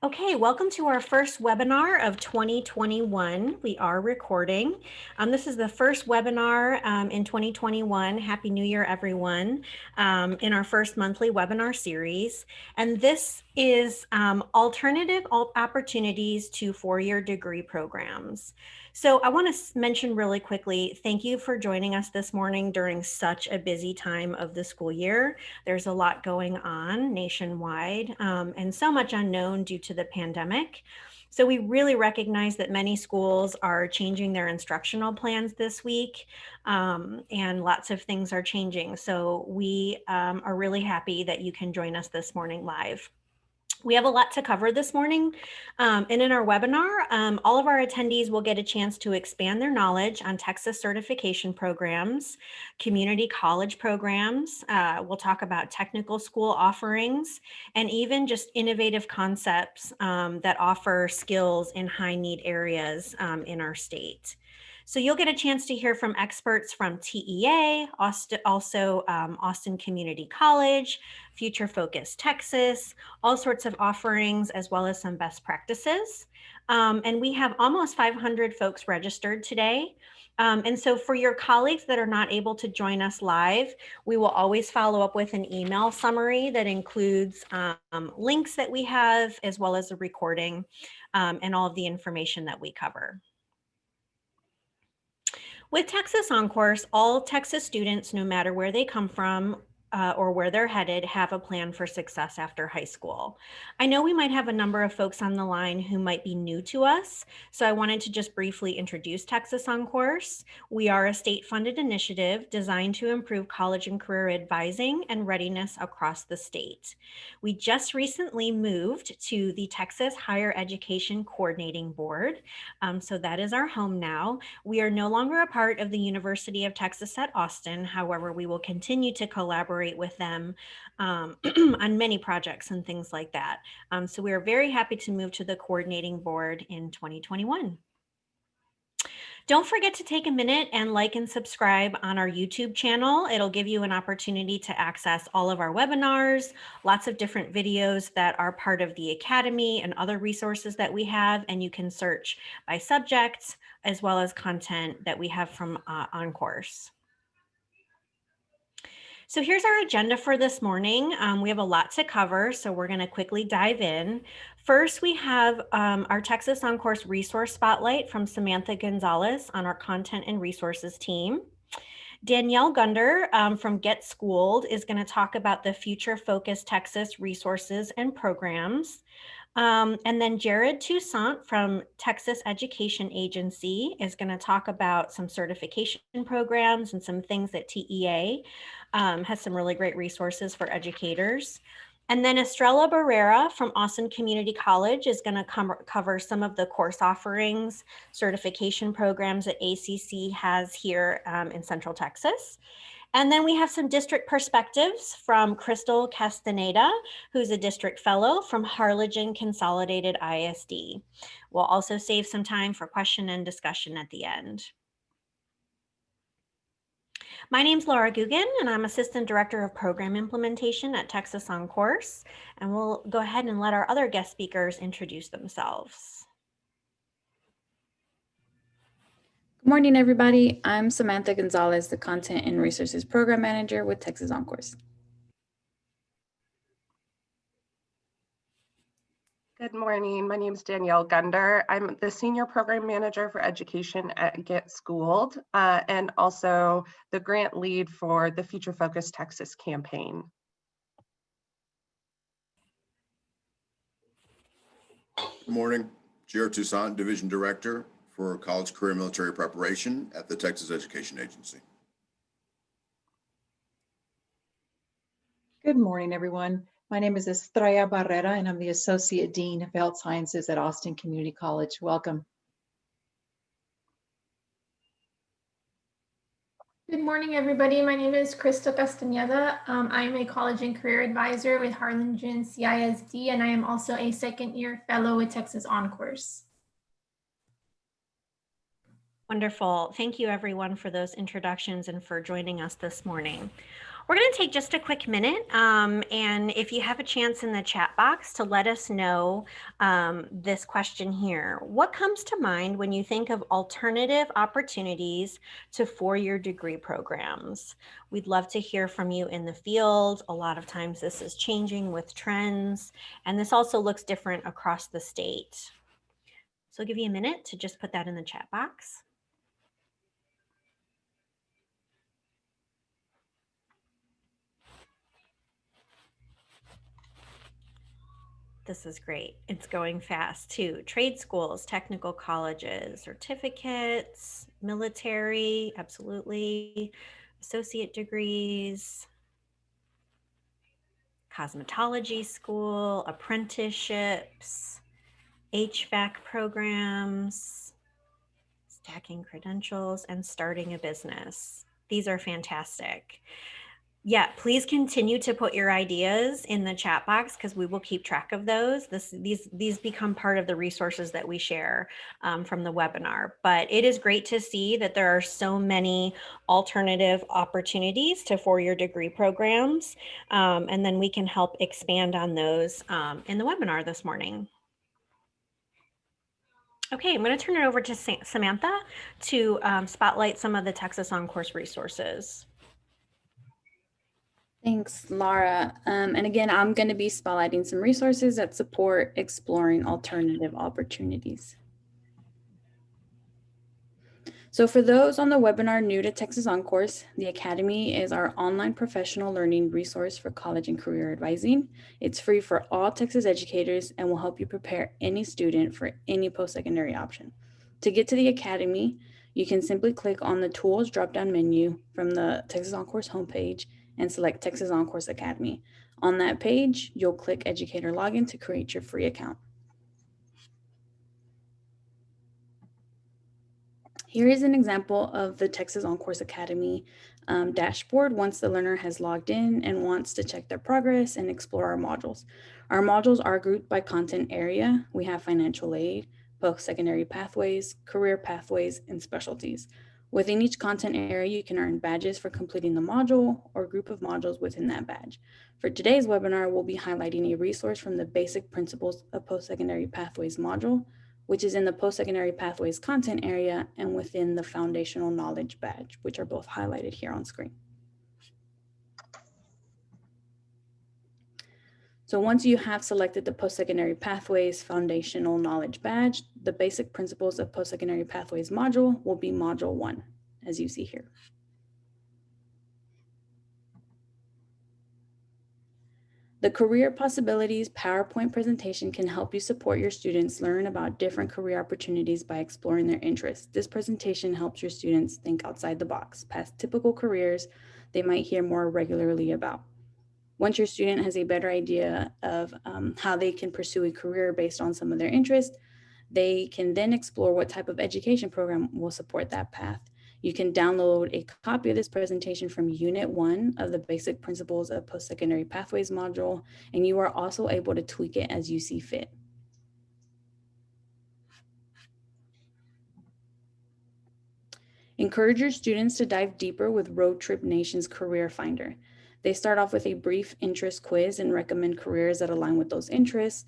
Okay, welcome to our first webinar of 2021. We are recording. This is the first webinar in 2021. Happy New Year, everyone, in our first monthly webinar series. And this is alternative opportunities to four-year degree programs. So I want to mention really quickly, thank you for joining us this morning during such a busy time of the school year. There's a lot going on nationwide and so much unknown due to the pandemic. So we really recognize that many schools are changing their instructional plans this week and lots of things are changing. So we are really happy that you can join us this morning live. We have a lot to cover this morning, and in our webinar, all of our attendees will get a chance to expand their knowledge on Texas certification programs, community college programs. We'll talk about technical school offerings, and even just innovative concepts that offer skills in high need areas in our state. So you'll get a chance to hear from experts from TEA, Austin Community College, Future Focus Texas, all sorts of offerings, as well as some best practices. And we have almost 500 folks registered today. And so for your colleagues that are not able to join us live, we will always follow up with an email summary that includes links that we have, as well as a recording and all of the information that we cover. With Texas OnCourse, all Texas students, no matter where they come from or where they're headed, have a plan for success after high school. I know we might have a number of folks on the line who might be new to us, so I wanted to just briefly introduce Texas OnCourse. We are a state-funded initiative designed to improve college and career advising and readiness across the state. We just recently moved to the Texas Higher Education Coordinating Board, so that is our home now. We are no longer a part of the University of Texas at Austin. However, we will continue to collaborate with them on many projects and things like that. So we are very happy to move to the coordinating board in 2021. Don't forget to take a minute and like and subscribe on our YouTube channel. It'll give you an opportunity to access all of our webinars, lots of different videos that are part of the Academy and other resources that we have, and you can search by subjects as well as content that we have from OnCourse. So here's our agenda for this morning. We have a lot to cover, so we're going to quickly dive in. First, we have our Texas OnCourse Resource Spotlight from Samantha Gonzalez on our Content and Resources team. Danielle Gunder from Get Schooled is going to talk about the Future Focus Texas resources and programs. And then Jared Toussaint from Texas Education Agency is going to talk about some certification programs and some things that TEA has some really great resources for educators. And then Estrella Barrera from Austin Community College is going to cover some of the course offerings, certification programs that ACC has here in Central Texas. And then we have some district perspectives from Crystal Castaneda, who's a district fellow from Harlingen Consolidated ISD. We'll also save some time for question and discussion at the end. My name's Laura Guggen, and I'm Assistant Director of Program Implementation at Texas OnCourse. And we'll go ahead and let our other guest speakers introduce themselves. Good morning, everybody. I'm Samantha Gonzalez, the Content and Resources Program Manager with Texas OnCourse. Good morning. My name is Danielle Gunder. I'm the Senior Program Manager for Education at Get Schooled and also the grant lead for the Future Focus Texas campaign. Good morning. Jared Toussaint, Division Director for College Career Military Preparation at the Texas Education Agency. Good morning, everyone. My name is Estrella Barrera, and I'm the Associate Dean of Health Sciences at Austin Community College. Welcome. Good morning, everybody. My name is Crystal Castaneda. I'm a college and career advisor with Harlingen CISD, and I am also a second-year fellow with Texas OnCourse. Wonderful. Thank you, everyone, for those introductions and for joining us this morning. We're going to take just a quick minute, and if you have a chance in the chat box to let us know this question here. What comes to mind when you think of alternative opportunities to four-year degree programs? We'd love to hear from you in the field. A lot of times this is changing with trends, and this also looks different across the state. So I'll give you a minute to just put that in the chat box. This is great. It's going fast too. Trade schools, technical colleges, certificates, military, absolutely. Associate degrees, cosmetology school, apprenticeships, HVAC programs, stacking credentials, and starting a business. These are fantastic. Yeah, please continue to put your ideas in the chat box because we will keep track of those. These become part of the resources that we share from the webinar. But it is great to see that there are so many alternative opportunities to four-year degree programs. And then we can help expand on those in the webinar this morning. Okay, I'm going to turn it over to Samantha to spotlight some of the Texas OnCourse resources. Thanks, Laura. And again, I'm going to be spotlighting some resources that support exploring alternative opportunities. So for those on the webinar new to Texas OnCourse, the Academy is our online professional learning resource for college and career advising. It's free for all Texas educators and will help you prepare any student for any post-secondary option. To get to the Academy, you can simply click on the Tools drop-down menu from the Texas OnCourse homepage and select Texas OnCourse Academy. On that page, you'll click Educator Login to create your free account. Here is an example of the Texas OnCourse Academy dashboard once the learner has logged in and wants to check their progress and explore our modules. Our modules are grouped by content area. We have financial aid, post-secondary pathways, career pathways, and specialties. Within each content area, you can earn badges for completing the module or group of modules within that badge. For today's webinar, we'll be highlighting a resource from the Basic Principles of Post-Secondary Pathways module, which is in the post-secondary pathways content area and within the foundational knowledge badge, which are both highlighted here on screen. So once you have selected the post-secondary pathways foundational knowledge badge, the basic principles of post-secondary pathways module will be module 1, as you see here. The Career Possibilities PowerPoint presentation can help you support your students learn about different career opportunities by exploring their interests. This presentation helps your students think outside the box, past typical careers they might hear more regularly about. Once your student has a better idea of how they can pursue a career based on some of their interests, they can then explore what type of education program will support that path. You can download a copy of this presentation from Unit 1 of the Basic Principles of Post-Secondary Pathways module, and you are also able to tweak it as you see fit. Encourage your students to dive deeper with Road Trip Nation's Career Finder. They start off with a brief interest quiz and recommend careers that align with those interests.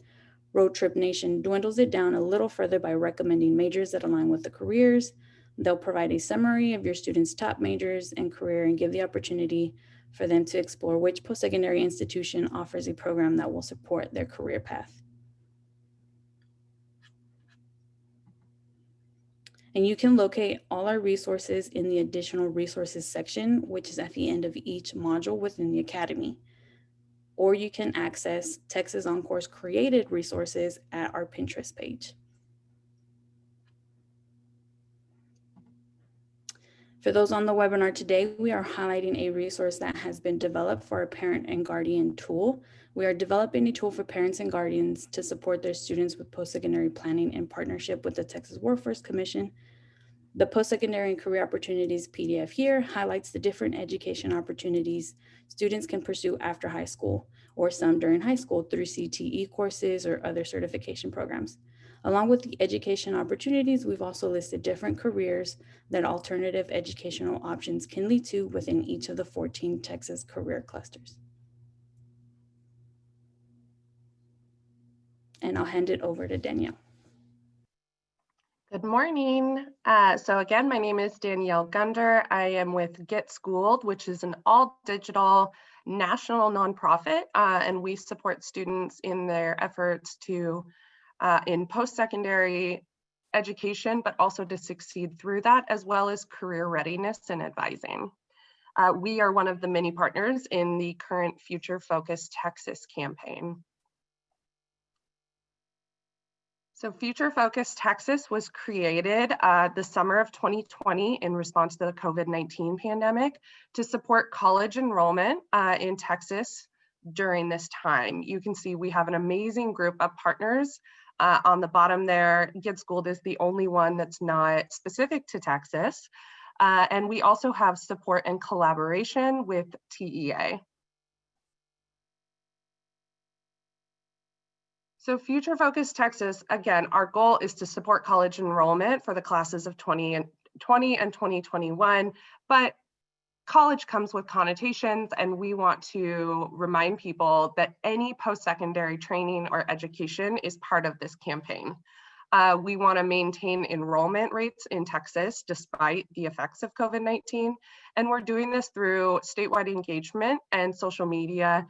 Road Trip Nation dwindles it down a little further by recommending majors that align with the careers. They'll provide a summary of your students' top majors and career and give the opportunity for them to explore which post-secondary institution offers a program that will support their career path. And you can locate all our resources in the additional resources section, which is at the end of each module within the Academy. Or you can access Texas OnCourse created resources at our Pinterest page. For those on the webinar today, we are highlighting a resource that has been developed for a parent and guardian tool. We are developing a tool for parents and guardians to support their students with post-secondary planning in partnership with the Texas Workforce Commission. The Post-Secondary and Career Opportunities PDF here highlights the different education opportunities students can pursue after high school. or some during high school through CTE courses or other certification programs. Along with the education opportunities, we've also listed different careers that alternative educational options can lead to within each of the 14 Texas career clusters. And I'll hand it over to Danielle. Good morning. So again, my name is Danielle Gunder. I am with Get Schooled, which is an all digital national nonprofit, and we support students in their efforts to in post-secondary education, but also to succeed through that, as well as career readiness and advising. We are one of the many partners in the current Future Focus Texas campaign. So Future Focus Texas was created the summer of 2020 in response to the COVID-19 pandemic to support college enrollment in Texas during this time. You can see we have an amazing group of partners. On the bottom there, Get Schooled is the only one that's not specific to Texas. And we also have support and collaboration with TEA. So Future Focus Texas, again, our goal is to support college enrollment for the classes of 2020 and 2021, but college comes with connotations, and we want to remind people that any post-secondary training or education is part of this campaign. We want to maintain enrollment rates in Texas despite the effects of COVID-19, and we're doing this through statewide engagement and social media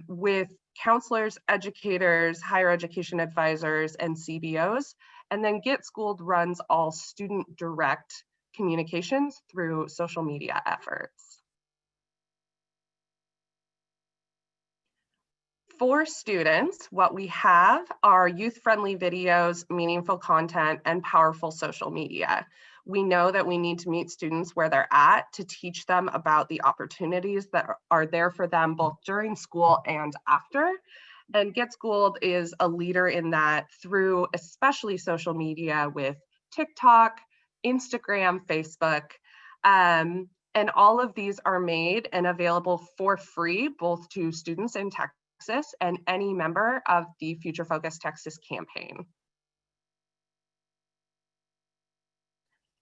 with counselors, educators, higher education advisors, and CBOs. And then Get Schooled runs all student direct communications through social media efforts. For students, what we have are youth-friendly videos, meaningful content, and powerful social media. We know that we need to meet students where they're at to teach them about the opportunities that are there for them both during school and after. And Get Schooled is a leader in that through especially social media with TikTok, Instagram, Facebook, and all of these are made and available for free both to students in Texas and any member of the Future Focus Texas campaign.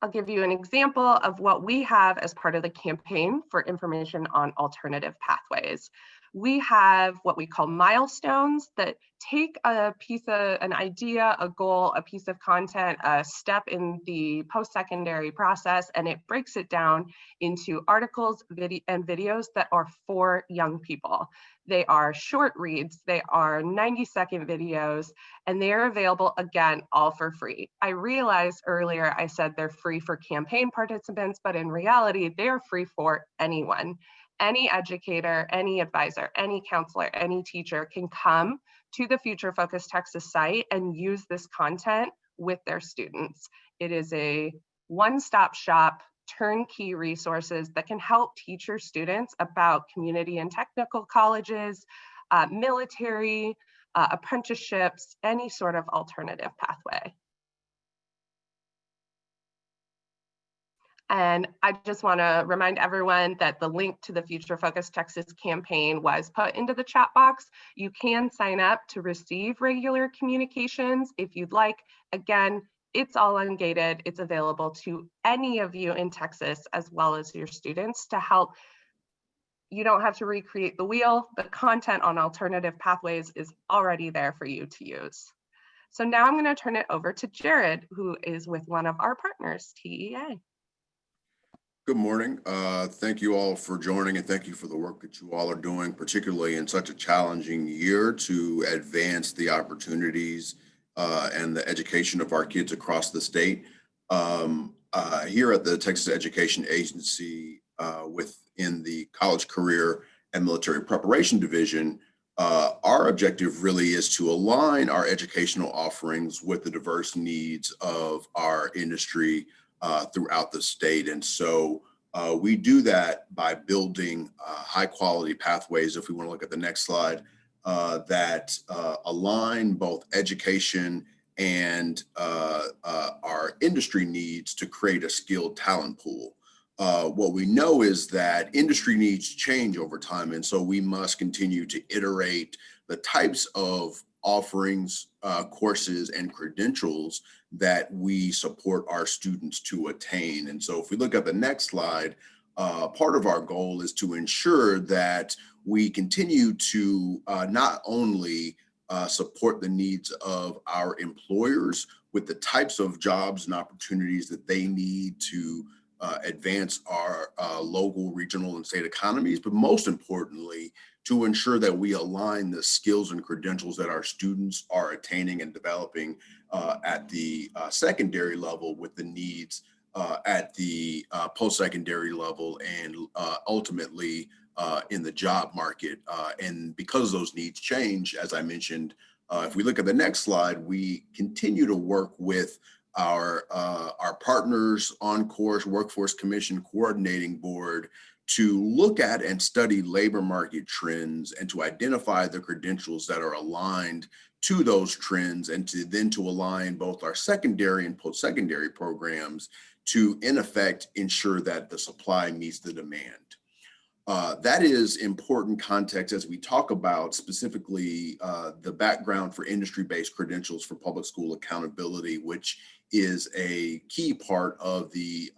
I'll give you an example of what we have as part of the campaign for information on alternative pathways. We have what we call milestones that take a piece of an idea, a goal, a piece of content, a step in the post-secondary process, and it breaks it down into articles and videos that are for young people. They are short reads, they are 90-second videos, and they are available, again, all for free. I realized earlier I said they're free for campaign participants, but in reality, they are free for anyone. Any educator, any advisor, any counselor, any teacher can come to the Future Focus Texas site and use this content with their students. It is a one-stop shop, turnkey resources that can help teach your students about community and technical colleges, military, apprenticeships, any sort of alternative pathway. And I just want to remind everyone that the link to the Future Focus Texas campaign was put into the chat box. You can sign up to receive regular communications if you'd like. Again, it's all ungated. It's available to any of you in Texas as well as your students to help. You don't have to recreate the wheel. The content on alternative pathways is already there for you to use. So now I'm going to turn it over to Jared, who is with one of our partners, TEA. Good morning. Thank you all for joining, and thank you for the work that you all are doing, particularly in such a challenging year, to advance the opportunities and the education of our kids across the state. Here at the Texas Education Agency, within the College Career and Military Preparation Division, our objective really is to align our educational offerings with the diverse needs of our industry throughout the state. And so we do that by building high quality pathways, if we want to look at the next slide, that align both education and our industry needs to create a skilled talent pool. What we know is that industry needs change over time, and so we must continue to iterate the types of offerings, courses, and credentials that we support our students to attain. And so if we look at the next slide, part of our goal is to ensure that we continue to not only support the needs of our employers with the types of jobs and opportunities that they need to advance our local, regional, and state economies, but most importantly, to ensure that we align the skills and credentials that our students are attaining and developing at the secondary level with the needs at the post-secondary level and ultimately in the job market. And because those needs change, as I mentioned, if we look at the next slide, we continue to work with our partners on course Workforce Commission Coordinating Board to look at and study labor market trends and to identify the credentials that are aligned to those trends, and to align both our secondary and post-secondary programs to, in effect, ensure that the supply meets the demand. That is important context as we talk about specifically the background for industry-based credentials for public school accountability, which is a key part of the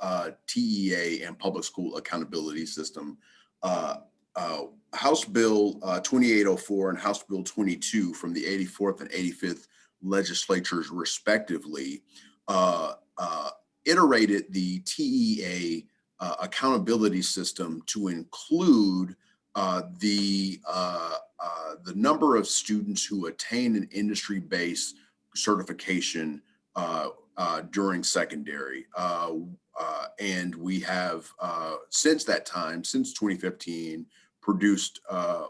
TEA and public school accountability system. House Bill 2804 and House Bill 22 from the 84th and 85th legislatures respectively iterated the TEA accountability system to include the number of students who attain an industry-based certification during secondary. And we have, since that time, since 2015, produced a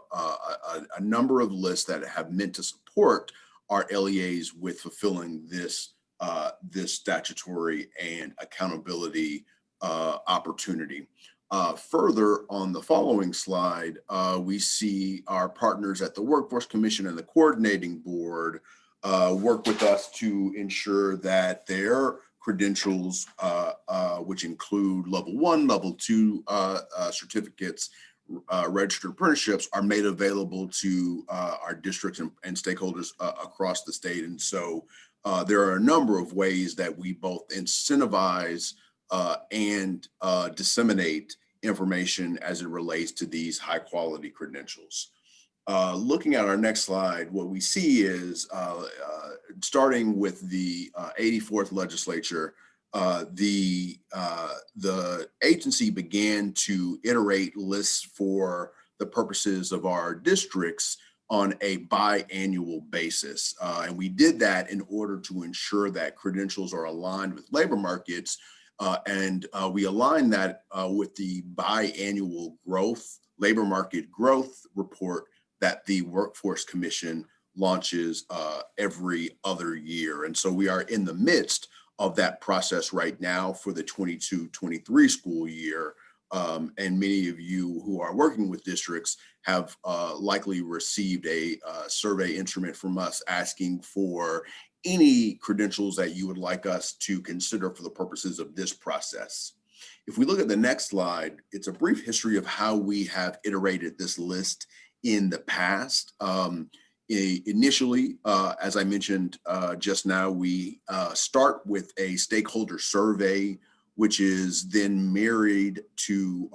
number of lists that have meant to support our LEAs with fulfilling this statutory and accountability opportunity. Further, on the following slide, we see our partners at the Workforce Commission and the Coordinating Board work with us to ensure that their credentials, which include level 1, level 2 certificates, registered apprenticeships, are made available to our districts and stakeholders across the state. And so there are a number of ways that we both incentivize and disseminate information as it relates to these high quality credentials. Looking at our next slide, what we see is starting with the 84th legislature, the agency began to iterate lists for the purposes of our districts on a biannual basis. And we did that in order to ensure that credentials are aligned with labor markets. And we align that with the biannual labor market growth report that the Workforce Commission launches every other year. And so we are in the midst of that process right now for the 22-23 school year. And many of you who are working with districts have likely received a survey instrument from us asking for any credentials that you would like us to consider for the purposes of this process. If we look at the next slide, it's a brief history of how we have iterated this list in the past. Initially, as I mentioned just now, we start with a stakeholder survey, which is then married to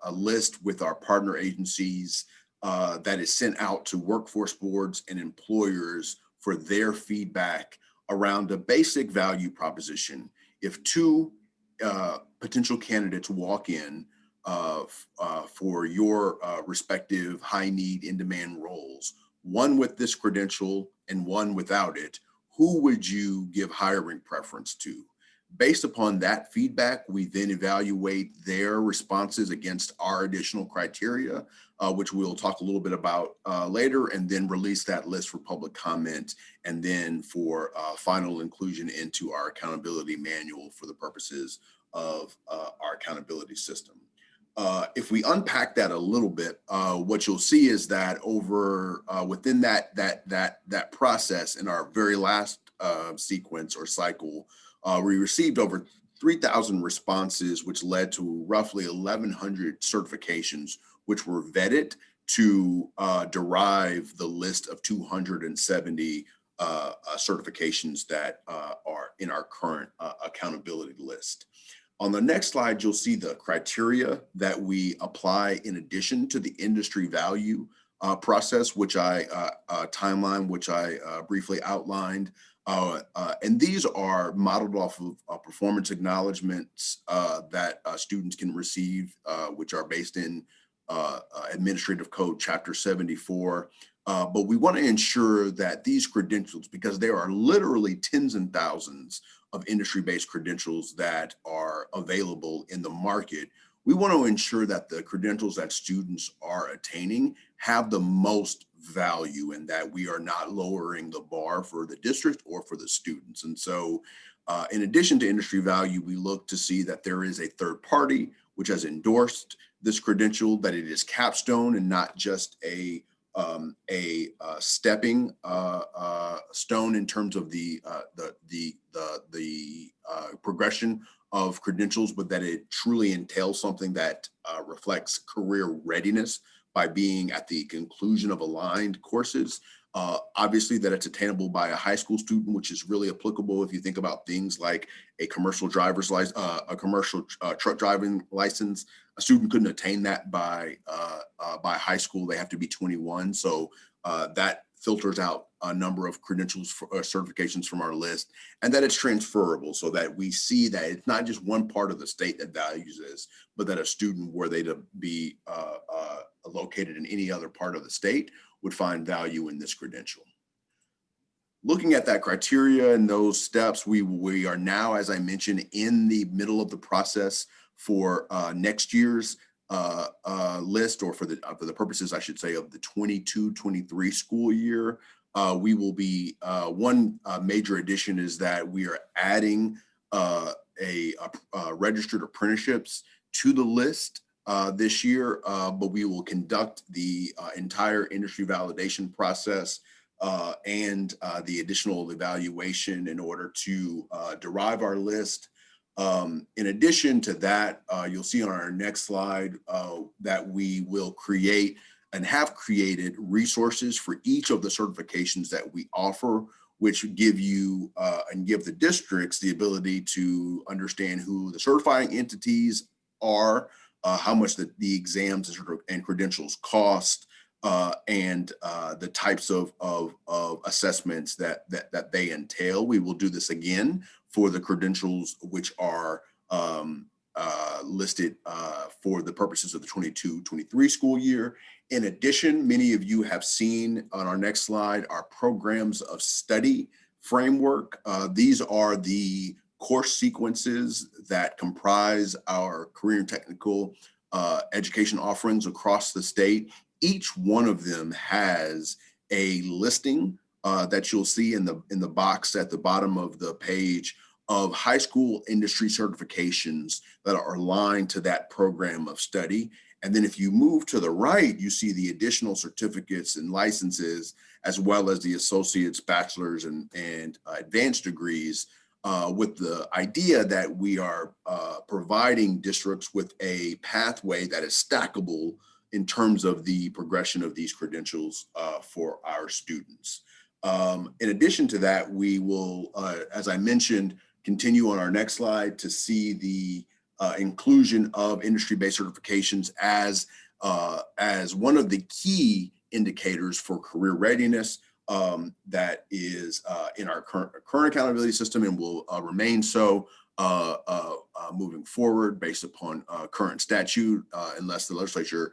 a list with our partner agencies that is sent out to workforce boards and employers for their feedback around a basic value proposition. If two potential candidates walk in for your respective high need, in demand roles, one with this credential and one without it, who would you give hiring preference to? Based upon that feedback, we then evaluate their responses against our additional criteria, which we'll talk a little bit about later, and then release that list for public comment and then for final inclusion into our accountability manual for the purposes of our accountability system. If we unpack that a little bit, what you'll see is that over within that process in our very last sequence or cycle, we received over 3,000 responses, which led to roughly 1,100 certifications, which were vetted to derive the list of 270 certifications that are in our current accountability list. On the next slide, you'll see the criteria that we apply in addition to the industry value process, which timeline, which I briefly outlined. And these are modeled off of performance acknowledgments that students can receive, which are based in Administrative Code Chapter 74. But we want to ensure that these credentials, because there are literally tens and thousands of industry-based credentials that are available in the market, we want to ensure that the credentials that students are attaining have the most value and that we are not lowering the bar for the district or for the students. And so in addition to industry value, we look to see that there is a third party which has endorsed this credential, that it is capstone and not just a stepping stone in terms of the progression of credentials, but that it truly entails something that reflects career readiness by being at the conclusion of aligned courses. Obviously that it's attainable by a high school student, which is really applicable if you think about things like a commercial driver's license, a commercial truck driving license. A student couldn't attain that by high school. They have to be 21. So that filters out a number of credentials for certifications from our list, and that it's transferable so that we see that it's not just one part of the state that values this, but that a student, were they to be located in any other part of the state, would find value in this credential. Looking at that criteria and those steps, we are now, as I mentioned, in the middle of the process for next year's list, or for the purposes, I should say, of the 22-23 school year. We will be, one major addition is that we are adding registered apprenticeships to the list this year, but we will conduct the entire industry validation process and the additional evaluation in order to derive our list. In addition to that, you'll see on our next slide that we will create and have created resources for each of the certifications that we offer, which give you and give the districts the ability to understand who the certifying entities are, how much the exams and credentials cost, and the types of assessments that they entail. We will do this again for the credentials which are listed for the purposes of the 22-23 school year. In addition, many of you have seen on our next slide our programs of study framework. These are the course sequences that comprise our career and technical education offerings across the state. Each one of them has a listing that you'll see in the box at the bottom of the page of high school industry certifications that are aligned to that program of study. And then if you move to the right, you see the additional certificates and licenses, as well as the associate's, bachelor's, and advanced degrees, with the idea that we are providing districts with a pathway that is stackable in terms of the progression of these credentials for our students. In addition to that, we will, as I mentioned, continue on our next slide to see the inclusion of industry-based certifications as one of the key indicators for career readiness that is in our current accountability system, and will remain so moving forward based upon current statute, unless the legislature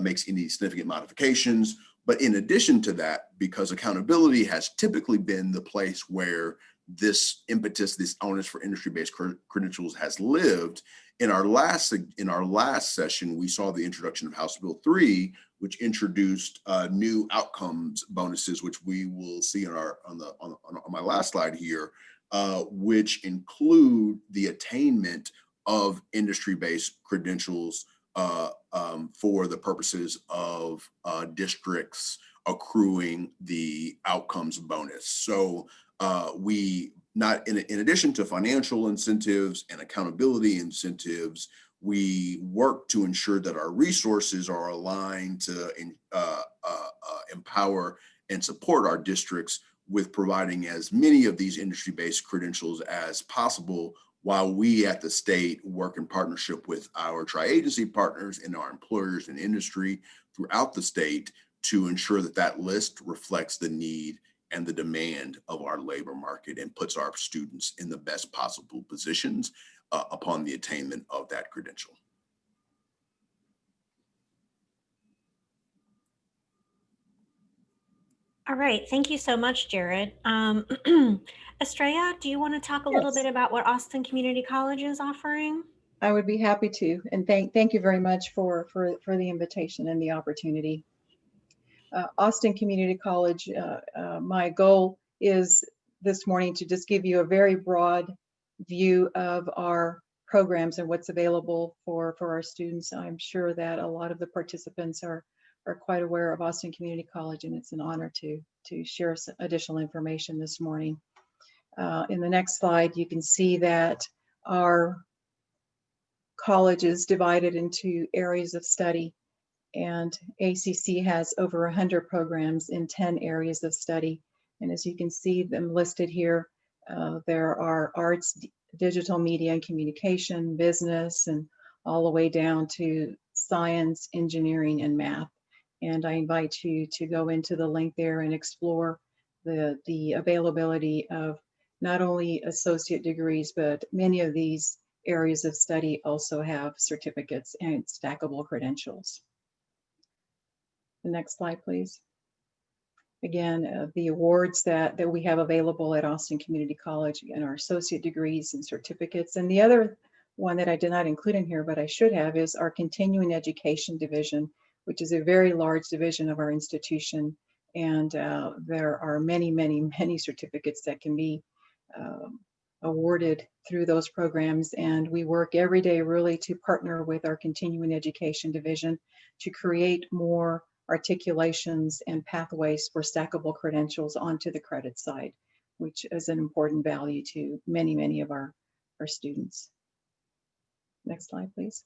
makes any significant modifications. But in addition to that, because accountability has typically been the place where this impetus, this onus for industry-based credentials has lived, in our last session, we saw the introduction of House Bill 3, which introduced new outcomes bonuses, which we will see on my last slide here, which include the attainment of industry-based credentials for the purposes of districts accruing the outcomes bonus. So We not in addition to financial incentives and accountability incentives, we work to ensure that our resources are aligned to empower and support our districts with providing as many of these industry-based credentials as possible, while we at the state work in partnership with our tri-agency partners and our employers and industry throughout the state to ensure that that list reflects the need and the demand of our labor market and puts our students in the best possible positions upon the attainment of that credential. All right, thank you so much, Jared. Estrella, do you want to talk a little Yes. bit about what Austin Community College is offering? I would be happy to, and thank you very much for the invitation and the opportunity. Austin Community College, my goal is this morning to just give you a very broad view of our programs and what's available for our students. I'm sure that a lot of the participants are quite aware of Austin Community College, and it's an honor to share some additional information this morning. In the next slide, you can see that our college is divided into areas of study, and ACC has over 100 programs in 10 areas of study. And as you can see them listed here, there are arts, digital media and communication, business, and all the way down to science, engineering, and math. And I invite you to go into the link there and explore the availability of not only associate degrees, but many of these areas of study also have certificates and stackable credentials. The next slide, please. Again, the awards that we have available at Austin Community College and our associate degrees and certificates. And the other one that I did not include in here, but I should have, is our continuing education division, which is a very large division of our institution. And there are many, many, many certificates that can be awarded through those programs. And we work every day really to partner with our continuing education division to create more articulations and pathways for stackable credentials onto the credit side, which is an important value to many, many of our students. Next slide, please.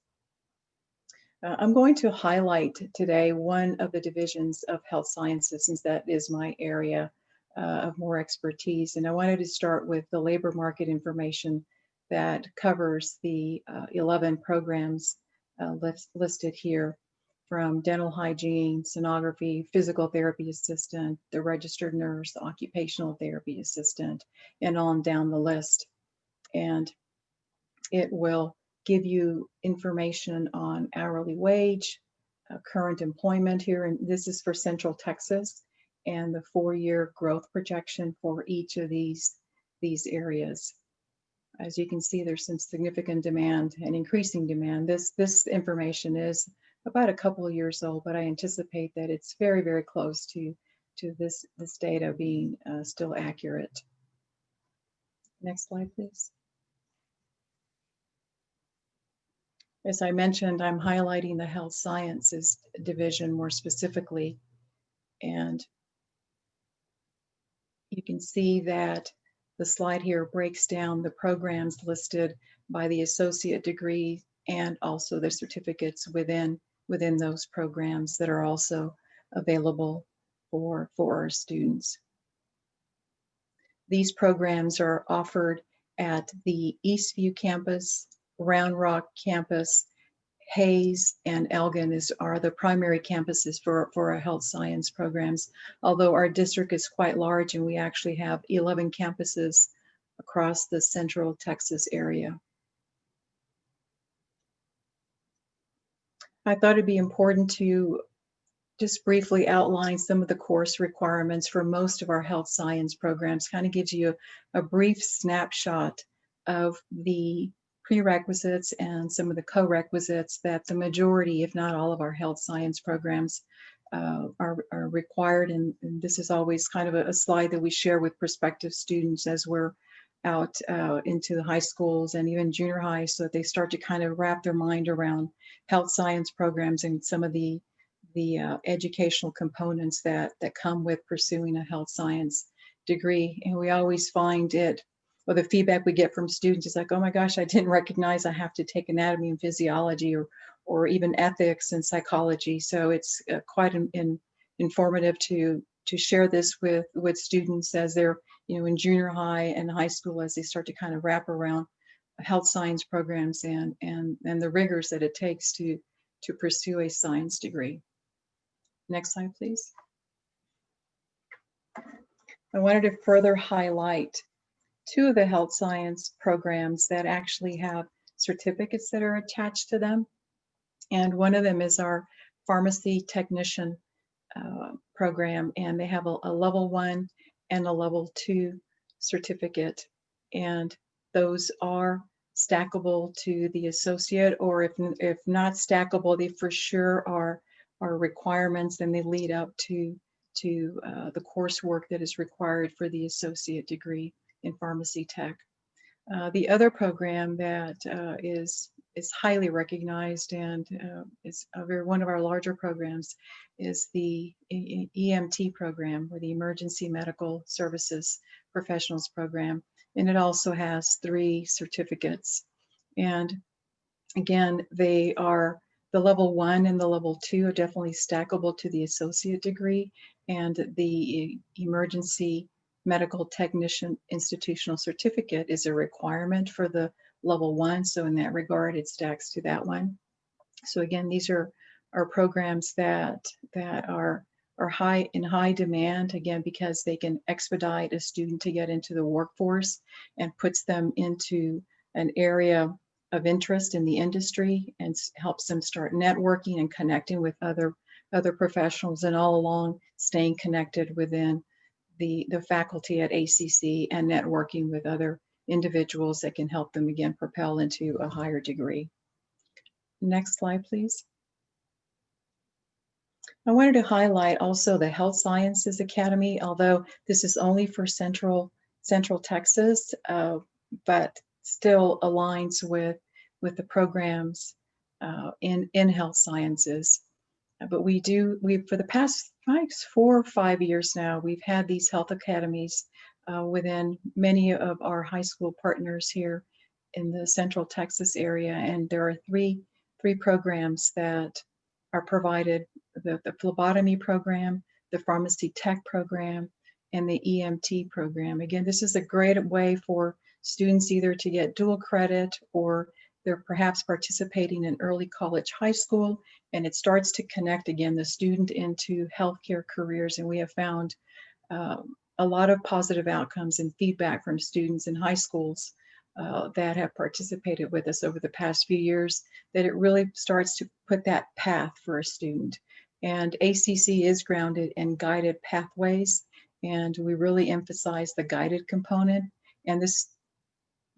I'm going to highlight today one of the divisions of health sciences, since that is my area of more expertise. And I wanted to start with the labor market information that covers the 11 programs listed here, from dental hygiene, sonography, physical therapy assistant, the registered nurse, the occupational therapy assistant, and on down the list. And it will give you information on hourly wage, current employment here, and this is for Central Texas, and the 4-year growth projection for each of these areas. As you can see, there's some significant demand and increasing demand. This information is about a couple of years old, but I anticipate that it's very, very close to this data being still accurate. Next slide, please. As I mentioned, I'm highlighting the health sciences division more specifically, and you can see that the slide here breaks down the programs listed by the associate degree and also the certificates within those programs that are also available for our students. These programs are offered at the Eastview campus, Round Rock campus, Hayes and Elgin are the primary campuses for our health science programs, although our district is quite large and we actually have 11 campuses across the Central Texas area. I thought it'd be important to just briefly outline some of the course requirements for most of our health science programs. Kind of gives you a brief snapshot of the prerequisites and some of the co-requisites that the majority, if not all, of our health science programs are required. And this is always kind of a slide that we share with prospective students as we're out into the high schools and even junior high, so that they start to kind of wrap their mind around health science programs and some of the educational components that come with pursuing a health science degree. And we always find it, or the feedback we get from students is like, oh my gosh, I didn't recognize I have to take anatomy and physiology, or even ethics and psychology. So it's quite informative to share this with students as they're, you know, in junior high and high school, as they start to kind of wrap around health science programs and the rigors that it takes to pursue a science degree. Next slide, please. I wanted to further highlight two of the health science programs that actually have certificates that are attached to them. And one of them is our pharmacy technician program, and they have a level 1 and a level 2 certificate. And those are stackable to the associate, or if not stackable, they for sure are requirements, and they lead up to the coursework that is required for the associate degree in pharmacy tech. The other program that is highly recognized and is one of our larger programs is the EMT program, or the Emergency Medical Services Professionals program. And it also has 3 certificates. And again, they are the level 1 and the level 2 are definitely stackable to the associate degree, and the emergency medical technician institutional certificate is a requirement for the level 1. So in that regard, it stacks to that one. So again, these are programs that are in high demand, again, because they can expedite a student to get into the workforce and puts them into an area of interest in the industry and helps them start networking and connecting with other professionals, and all along staying connected within the faculty at ACC and networking with other individuals that can help them again propel into a higher degree. Next slide, please. I wanted to highlight also the Health Sciences Academy, although this is only for Central Texas, but still aligns with the programs in health sciences. But we for the past 4 or 5 years now, we've had these health academies within many of our high school partners here in the Central Texas area, and there are three programs that are provided: the phlebotomy program, the pharmacy tech program, and the EMT program. Again, this is a great way for students either to get dual credit, or they're perhaps participating in early college, high school, and it starts to connect again the student into healthcare careers. And we have found a lot of positive outcomes and feedback from students in high schools that have participated with us over the past few years, that it really starts to put that path for a student. And ACC is grounded in guided pathways, and we really emphasize the guided component. And this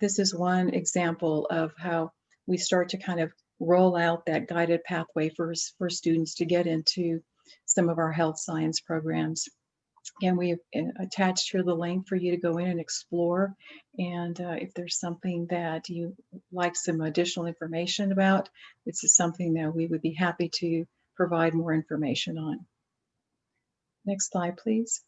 is one example of how we start to kind of roll out that guided pathway for students to get into some of our health science programs. And we've attached here the link for you to go in and explore. And if there's something that you like some additional information about, this is something that we would be happy to provide more information on. Next slide, please.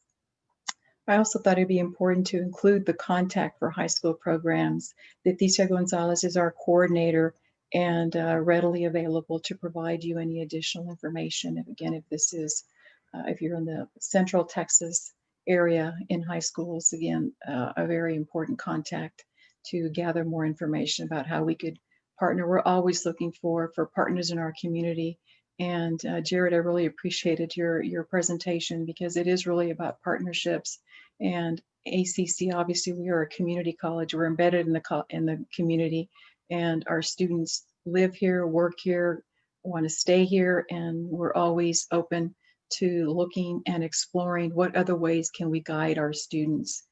I also thought it'd be important to include the contact for high school programs. Leticia Gonzalez is our coordinator and readily available to provide you any additional information. And again, if you're in the Central Texas area in high schools, again, a very important contact to gather more information about how we could partner. We're always looking for partners in our community. And Jared, I really appreciated your presentation, because it is really about partnerships. And ACC, obviously, we are a community college. We're embedded in the community, and our students live here, work here, want to stay here, and we're always open to looking and exploring what other ways can we guide our students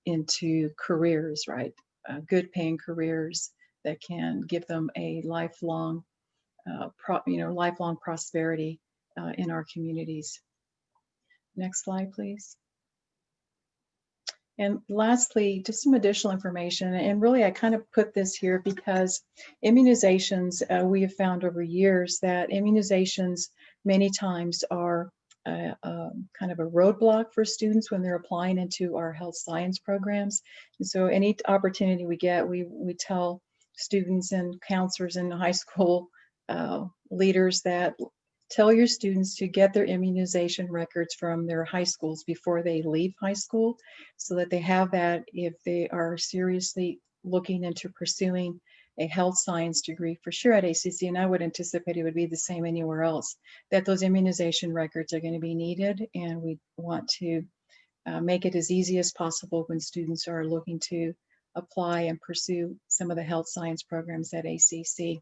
into careers, right? Good paying careers that can give them a lifelong prosperity in our communities. Next slide, please. And lastly, just some additional information. And really, I kind of put this here because immunizations, we have found over years that immunizations many times are kind of a roadblock for students when they're applying into our health science programs. And so any opportunity we get, we tell students and counselors and high school leaders that tell your students to get their immunization records from their high schools before they leave high school, so that they have that if they are seriously looking into pursuing a health science degree for sure at ACC, and I would anticipate it would be the same anywhere else, that those immunization records are going to be needed, and we want to make it as easy as possible when students are looking to apply and pursue some of the health science programs at ACC.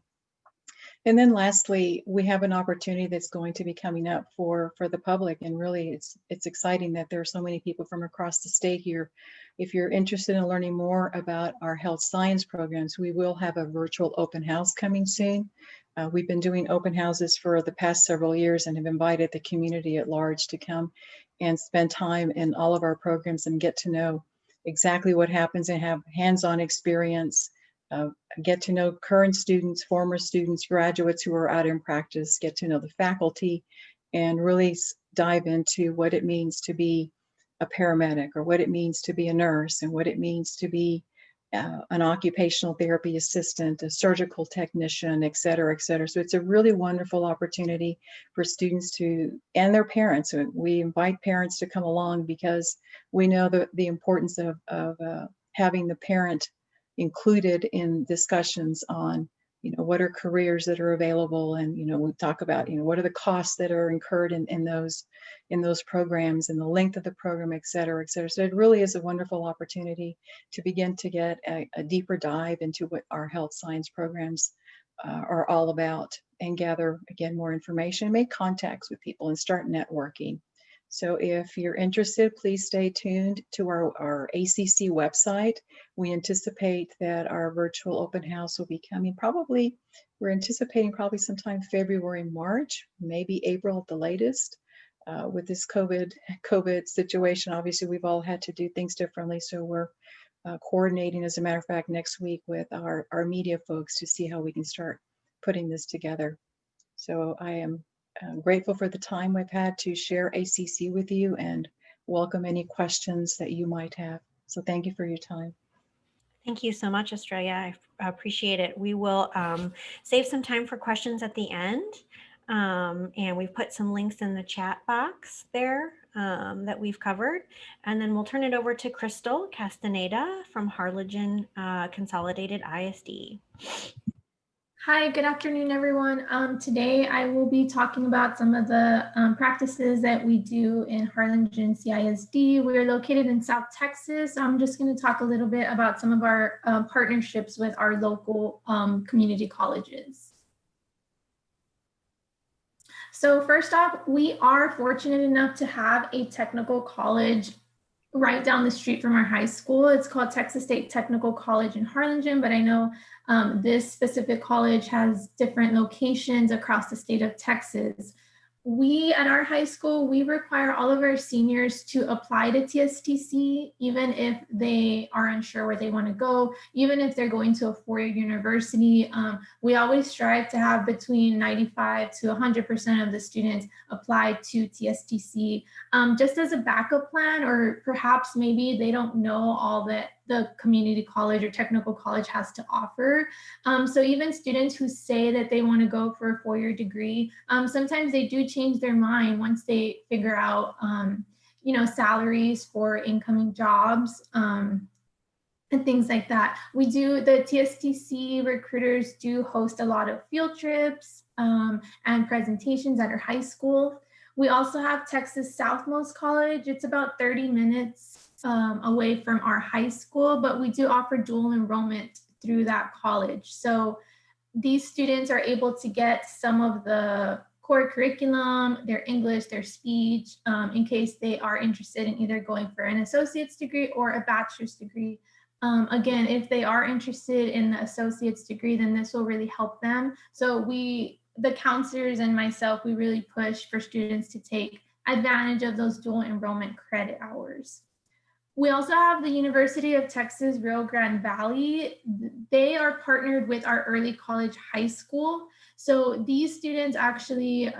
And then lastly, we have an opportunity that's going to be coming up for the public, and really it's exciting that there are so many people from across the state here. If you're interested in learning more about our health science programs, we will have a virtual open house coming soon. We've been doing open houses for the past several years and have invited the community at large to come and spend time in all of our programs and get to know exactly what happens and have hands-on experience. Get to know current students, former students, graduates who are out in practice, get to know the faculty, and really dive into what it means to be a paramedic, or what it means to be a nurse, and what it means to be an occupational therapy assistant, a surgical technician, et cetera, et cetera. So it's a really wonderful opportunity for students to, and their parents. We invite parents to come along because we know the importance of having the parent included in discussions on, what are careers that are available, and we talk about, what are the costs that are incurred in those programs, and the length of the program, et cetera, et cetera. So it really is a wonderful opportunity to begin to get a deeper dive into what our health science programs are all about, and gather again more information, make contacts with people, and start networking. So if you're interested, please stay tuned to our ACC website. We anticipate that our virtual open house will be coming we're anticipating probably sometime February, March, maybe April at the latest. With this COVID situation, obviously we've all had to do things differently. So we're coordinating, as a matter of fact, next week with our media folks to see how we can start putting this together. So I am grateful for the time we've had to share ACC with you, and welcome any questions that you might have. So thank you for your time. Thank you so much, Estrella. I appreciate it. We will save some time for questions at the end. And we've put some links in the chat box there that we've covered. And then we'll turn it over to Crystal Castaneda from Harlingen Consolidated ISD. Hi, good afternoon, everyone. Today I will be talking about some of the practices that we do in Harlingen CISD. We're located in South Texas. I'm just going to talk a little bit about some of our partnerships with our local community colleges. So first off, we are fortunate enough to have a technical college right down the street from our high school. It's called Texas State Technical College in Harlingen, but I know this specific college has different locations across the state of Texas. We, at our high school, we require all of our seniors to apply to TSCC, even if they are unsure where they want to go, even if they're going to a four-year university. We always strive to have between 95 to 100% of the students apply to TSCC, just as a backup plan, or perhaps maybe they don't know all that the community college or technical college has to offer. So even students who say that they want to go for a four-year degree, sometimes they do change their mind once they figure out, salaries for incoming jobs and things like that. The TSCC recruiters do host a lot of field trips and presentations at our high school. We also have Texas Southmost College. It's about 30 minutes away from our high school, but we do offer dual enrollment through that college. So these students are able to get some of the core curriculum, their English, their speech, in case they are interested in either going for an associate's degree or a bachelor's degree. Again, if they are interested in the associate's degree, then this will really help them. So the counselors and myself, we really push for students to take advantage of those dual enrollment credit hours. We also have the University of Texas Rio Grande Valley. They are partnered with our early college high school. So these students actually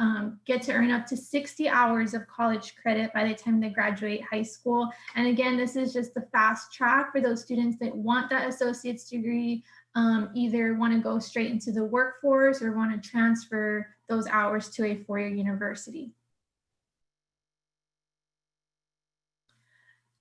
get to earn up to 60 hours of college credit by the time they graduate high school. And again, this is just the fast track for those students that want that associate's degree, either want to go straight into the workforce or want to transfer those hours to a four-year university.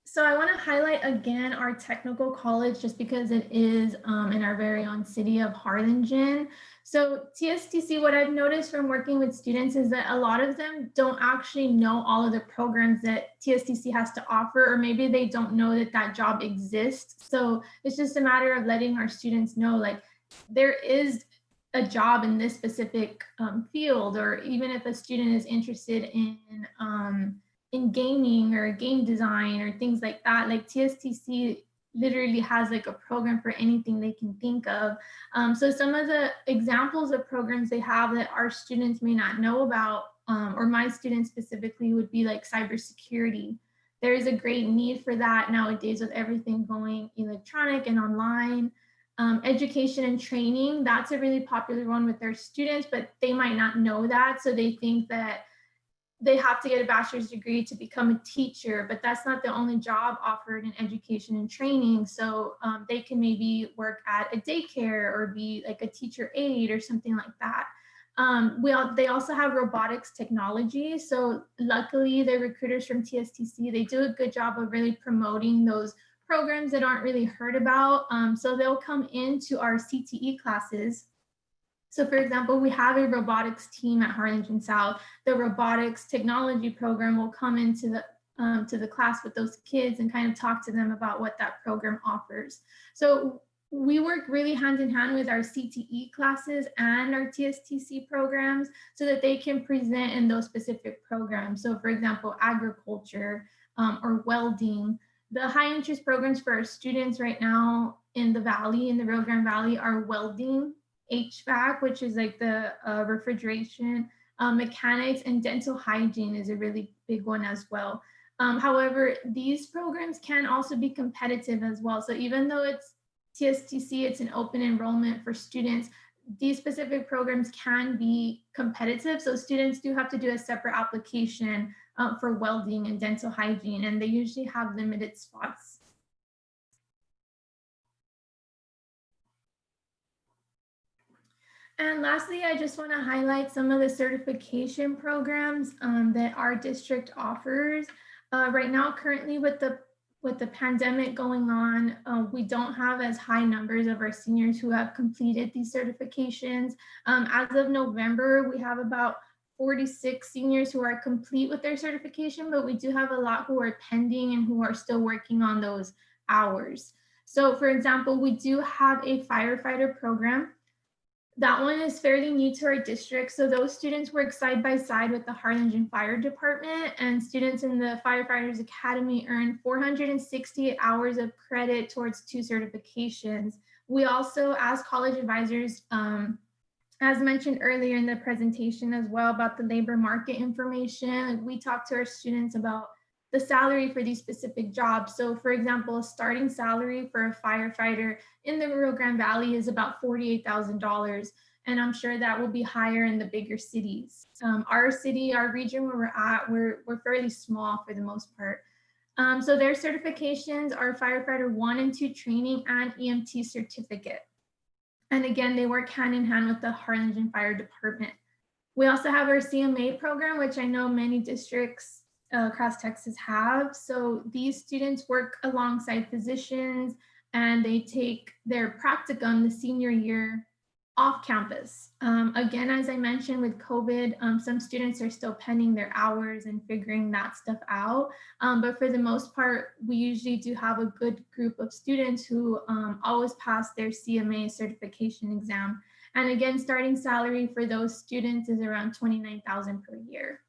So I want to highlight again our technical college just because it is in our very own city of Harlingen. So TSCC, what I've noticed from working with students is that a lot of them don't actually know all of the programs that TSCC has to offer, or maybe they don't know that that job exists. So it's just a matter of letting our students know, like, there is a job in this specific field, or even if a student is interested in gaming or game design or things like that, like TSTC literally has like a program for anything they can think of. So some of the examples of programs they have that our students may not know about, or my students specifically, would be like cybersecurity. There is a great need for that nowadays with everything going electronic and online. Education and training, that's a really popular one with their students, but they might not know that. So they think that they have to get a bachelor's degree to become a teacher, but that's not the only job offered in education and training. So they can maybe work at a daycare or be like a teacher aide or something like that. They also have robotics technology. So luckily the recruiters from TSTC, they do a good job of really promoting those programs that aren't really heard about. So they'll come into our CTE classes. So for example, we have a robotics team at Harlingen South. The robotics technology program will come into the class with those kids and kind of talk to them about what that program offers. So we work really hand in hand with our CTE classes and our TSTC programs so that they can present in those specific programs. So for example, agriculture or welding. The high interest programs for our students right now in the Valley, in the Rio Grande Valley, are welding, HVAC, which is like the refrigeration, mechanics, and dental hygiene is a really big one as well. However, these programs can also be competitive as well. So even though it's TSTC, it's an open enrollment for students, these specific programs can be competitive. So students do have to do a separate application for welding and dental hygiene, and they usually have limited spots. And lastly, I just want to highlight some of the certification programs that our district offers. Right now, currently with the pandemic going on, we don't have as high numbers of our seniors who have completed these certifications. As of November, we have about 46 seniors who are complete with their certification, but we do have a lot who are pending and who are still working on those hours. So for example, we do have a firefighter program. That one is fairly new to our district. So those students work side by side with the Harlingen Fire Department, and students in the Firefighters Academy earn 460 hours of credit towards 2 certifications. We also, as college advisors, as mentioned earlier in the presentation as well about the labor market information, we talk to our students about the salary for these specific jobs. So for example, a starting salary for a firefighter in the Rio Grande Valley is about $48,000. And I'm sure that will be higher in the bigger cities. Our city, our region where we're at, we're fairly small for the most part. So their certifications are firefighter 1 and 2 training and EMT certificate. And again, they work hand in hand with the Harlingen Fire Department. We also have our CMA program, which I know many districts across Texas have. So these students work alongside physicians and they take their practicum the senior year off campus. Again, as I mentioned with COVID, some students are still penning their hours and figuring that stuff out. But for the most part, we usually do have a good group of students who always pass their CMA certification exam. And again, starting salary for those students is around $29,000 per year.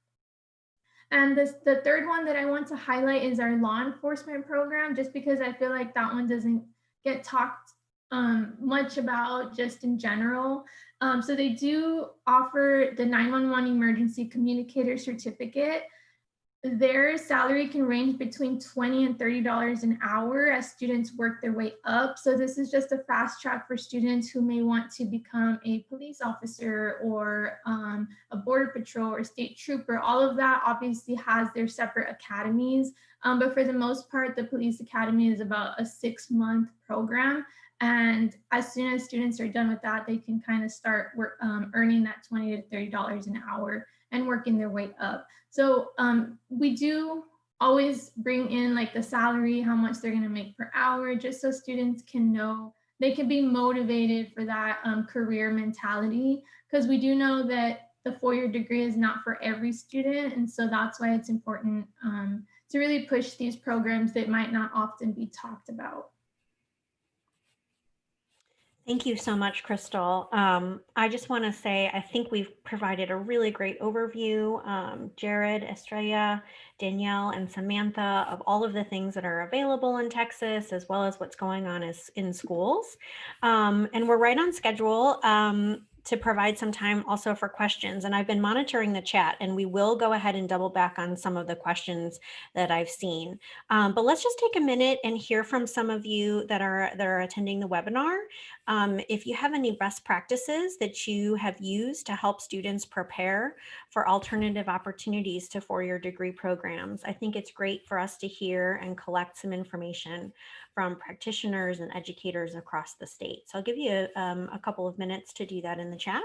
And the third one that I want to highlight is our law enforcement program, just because I feel like that one doesn't get talked much about just in general. So they do offer the 911 emergency communicator certificate. their salary can range between $20 and $30 an hour as students work their way up. So this is just a fast track for students who may want to become a police officer or a border patrol or state trooper. All of that obviously has their separate academies. But for the most part, the police academy is about a 6-month program. And as soon as students are done with that, they can kind of start earning that $20 to $30 an hour and working their way up. So we do always bring in like the salary, how much they're going to make per hour, just so students can know, they can be motivated for that career mentality, because we do know that the 4-year degree is not for every student. And so that's why it's important to really push these programs that might not often be talked about. Thank you so much, Crystal. I just want to say, I think we've provided a really great overview, Jared, Estrella, Danielle, and Samantha, of all of the things that are available in Texas, as well as what's going on in schools. And we're right on schedule to provide some time also for questions. And I've been monitoring the chat, and we will go ahead and double back on some of the questions that I've seen. But let's just take a minute and hear from some of you that are attending the webinar. If you have any best practices that you have used to help students prepare for alternative opportunities to 4-year degree programs, I think it's great for us to hear and collect some information from practitioners and educators across the state. So I'll give you a couple of minutes to do that in the chat.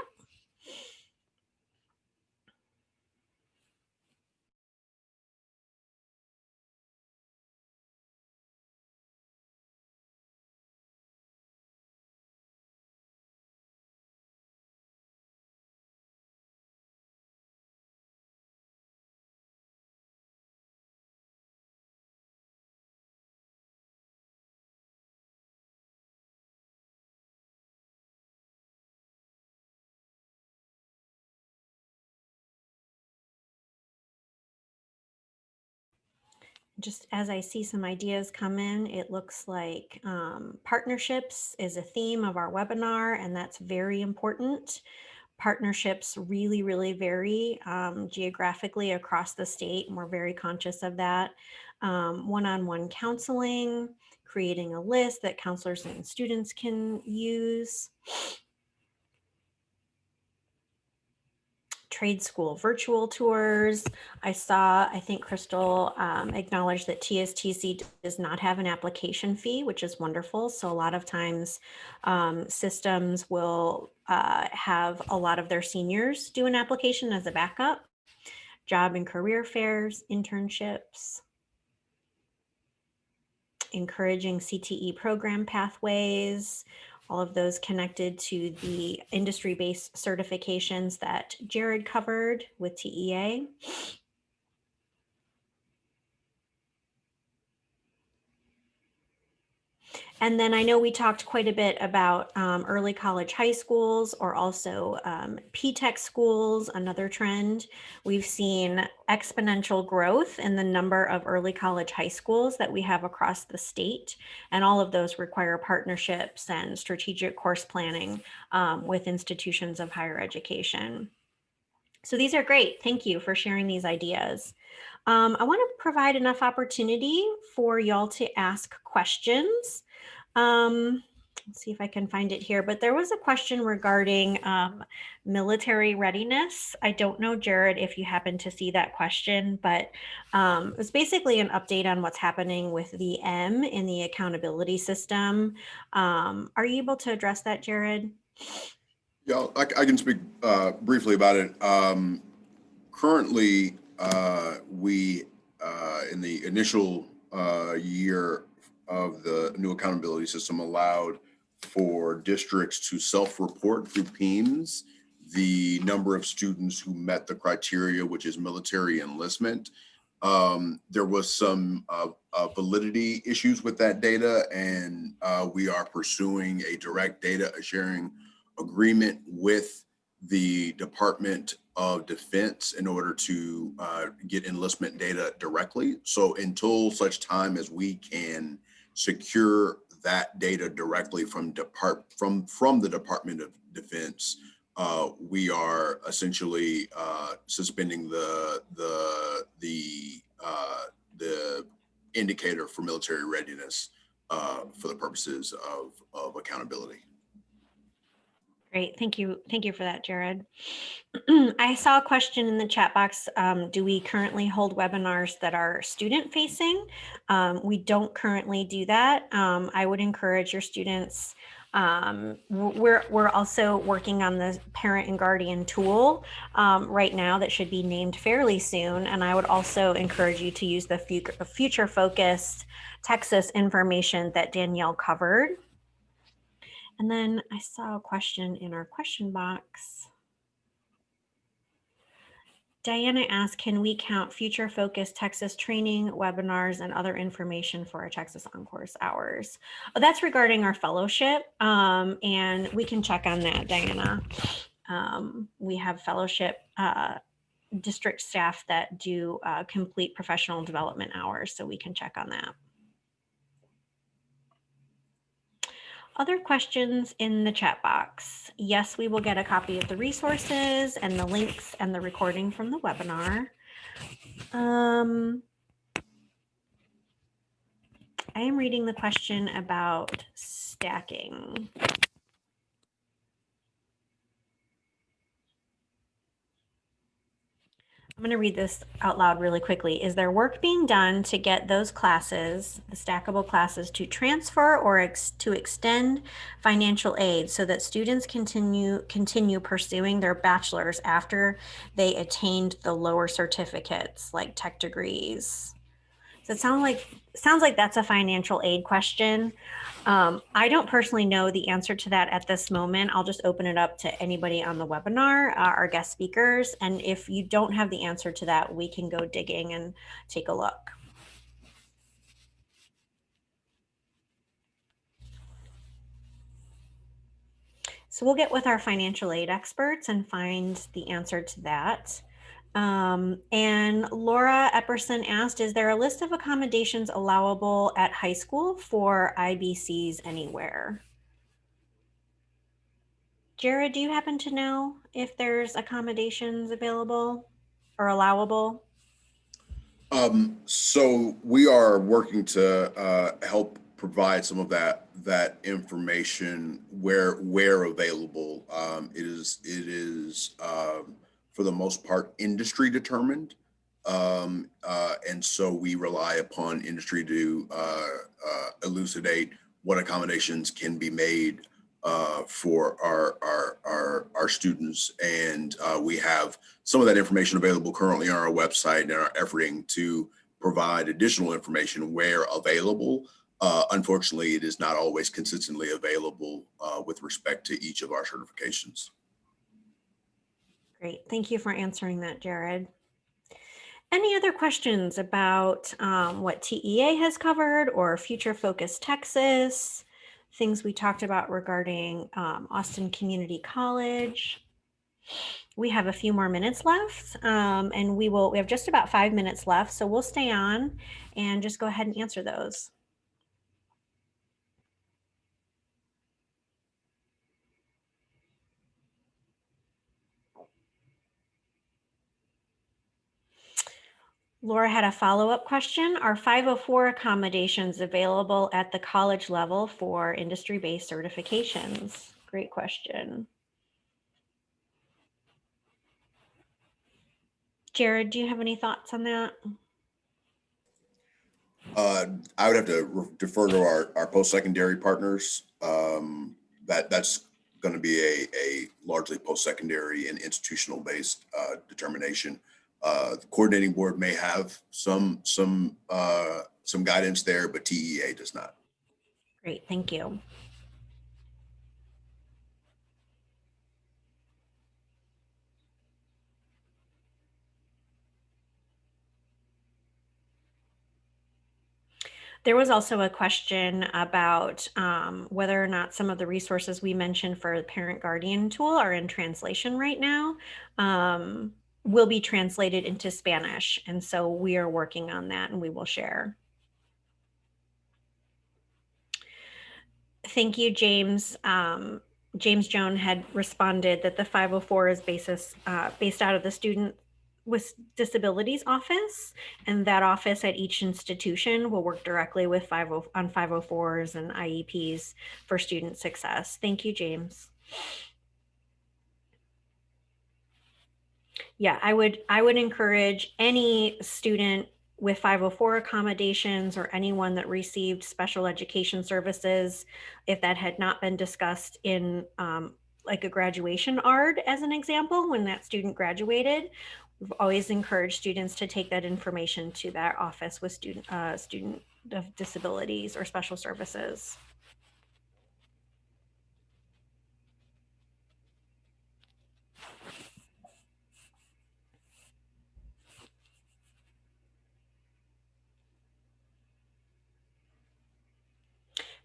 Just as I see some ideas come in, it looks like partnerships is a theme of our webinar, and that's very important. Partnerships really, really vary geographically across the state, and we're very conscious of that. One-on-one counseling, creating a list that counselors and students can use. Trade school virtual tours. I think Crystal acknowledged that TSTC does not have an application fee, which is wonderful. So a lot of times systems will have a lot of their seniors do an application as a backup. Job and career fairs, internships, encouraging CTE program pathways, all of those connected to the industry-based certifications that Jared covered with TEA. And then I know we talked quite a bit about early college high schools, or also P-Tech schools, another trend. We've seen exponential growth in the number of early college high schools that we have across the state. And all of those require partnerships and strategic course planning with institutions of higher education. So these are great. Thank you for sharing these ideas. I want to provide enough opportunity for y'all to ask questions. Let's see if I can find it here, but there was a question regarding military readiness. I don't know, Jared, if you happen to see that question, but it was basically an update on what's happening with the M in the accountability system. Are you able to address that, Jared? Yeah, I can speak briefly about it. Currently, we, in the initial year of the new accountability system, allowed for districts to self-report through PEIMS the number of students who met the criteria, which is military enlistment. There was some validity issues with that data, and we are pursuing a direct data sharing agreement with the Department of Defense in order to get enlistment data directly. So until such time as we can secure that data directly from the Department of Defense, we are essentially suspending the the indicator for military readiness for the purposes of accountability. Great, thank you. Thank you for that, Jared. I saw a question in the chat box. Do we currently hold webinars that are student facing? We don't currently do that. I would encourage your students. We're also working on the parent and guardian tool right now that should be named fairly soon. And I would also encourage you to use the future focused Texas information that Danielle covered. And then I saw a question in our question box. Diana asked, can we count future focused Texas training, webinars, and other information for our Texas on-course hours? Oh, that's regarding our fellowship, and we can check on that, Diana. We have fellowship district staff that do complete professional development hours, so we can check on that. Other questions in the chat box? Yes, we will get a copy of the resources and the links and the recording from the webinar. I am reading the question about stacking. I'm going to read this out loud really quickly. Is there work being done to get those classes, the stackable classes, to transfer or to extend financial aid so that students continue pursuing their bachelor's after they attained the lower certificates like tech degrees? So it sounds like that's a financial aid question. I don't personally know the answer to that at this moment. I'll just open it up to anybody on the webinar, our guest speakers. And if you don't have the answer to that, we can go digging and take a look. So we'll get with our financial aid experts and find the answer to that. And Laura Epperson asked, is there a list of accommodations allowable at high school for IBCs anywhere? Jared, do you happen to know if there's accommodations available or allowable? So we are working to help provide some of that information where available. It is for the most part industry determined, and so we rely upon industry to elucidate what accommodations can be made for our students, and we have some of that information available currently on our website and are efforting to provide additional information where available. Unfortunately, it is not always consistently available with respect to each of our certifications. Great, thank you for answering that, Jared. Any other questions about what TEA has covered or Future Focus Texas? Things we talked about regarding Austin Community College. We have a few more minutes left, and we have just about 5 minutes left, so we'll stay on and just go ahead and answer those. Laura had a follow-up question. Are 504 accommodations available at the college level for industry-based certifications? Great question. Jared, do you have any thoughts on that? I would have to defer to our post-secondary partners. That's going to be a largely post-secondary and institutional-based determination. The coordinating board may have some guidance there, but TEA does not. Great, thank you. There was also a question about whether or not some of the resources we mentioned for the parent guardian tool are in translation right now. Will be translated into Spanish. And so we are working on that and we will share. Thank you, James. James Joan had responded that the 504 is based out of the student with disabilities office, and that office at each institution will work directly with 50 on 504s and IEPs for student success. Thank you, James. Yeah, I would encourage any student with 504 accommodations or anyone that received special education services, if that had not been discussed in like a graduation ARD as an example, when that student graduated, we've always encouraged students to take that information to that office with student of disabilities or special services.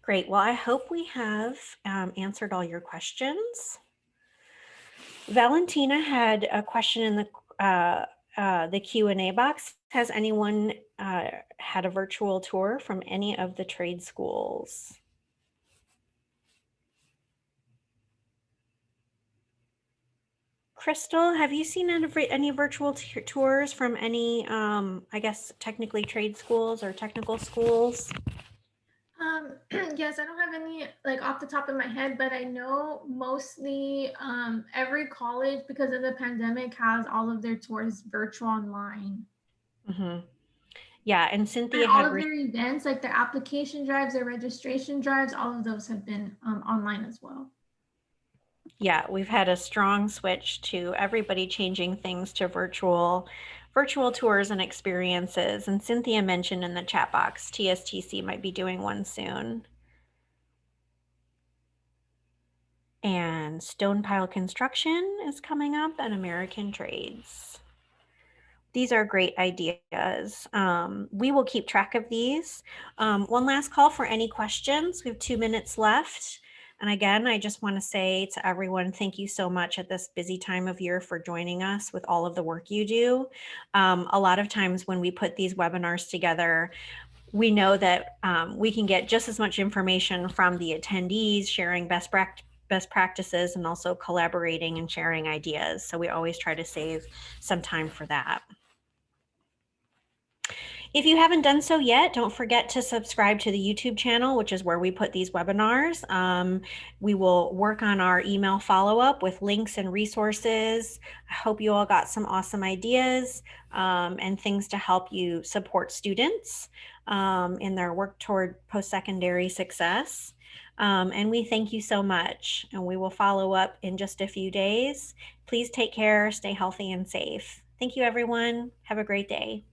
Great. Well, I hope we have answered all your questions. Valentina had a question in the Q&A box. Has anyone had a virtual tour from any of the trade schools? Crystal, have you seen any virtual tours from any, I guess, technically trade schools or technical schools? Yes, I don't have any like off the top of my head, but I know mostly every college, because of the pandemic, has all of their tours virtual online. Mm-hmm. Yeah, and Cynthia And all had of their events, like their application drives, their registration drives, all of those have been online as well. Yeah, we've had a strong switch to everybody changing things to virtual tours and experiences. And Cynthia mentioned in the chat box, TSTC might be doing one soon. And Stone Pile Construction is coming up, and American Trades. These are great ideas. We will keep track of these. One last call for any questions. We have 2 minutes left. And again, I just want to say to everyone, thank you so much at this busy time of year for joining us with all of the work you do. A lot of times when we put these webinars together, we know that we can get just as much information from the attendees, sharing best practices, and also collaborating and sharing ideas. So we always try to save some time for that. If you haven't done so yet, don't forget to subscribe to the YouTube channel, which is where we put these webinars. We will work on our email follow-up with links and resources. I hope you all got some awesome ideas and things to help you support students in their work toward post-secondary success. And we thank you so much, and we will follow up in just a few days. Please take care, stay healthy and safe. Thank you, everyone. Have a great day.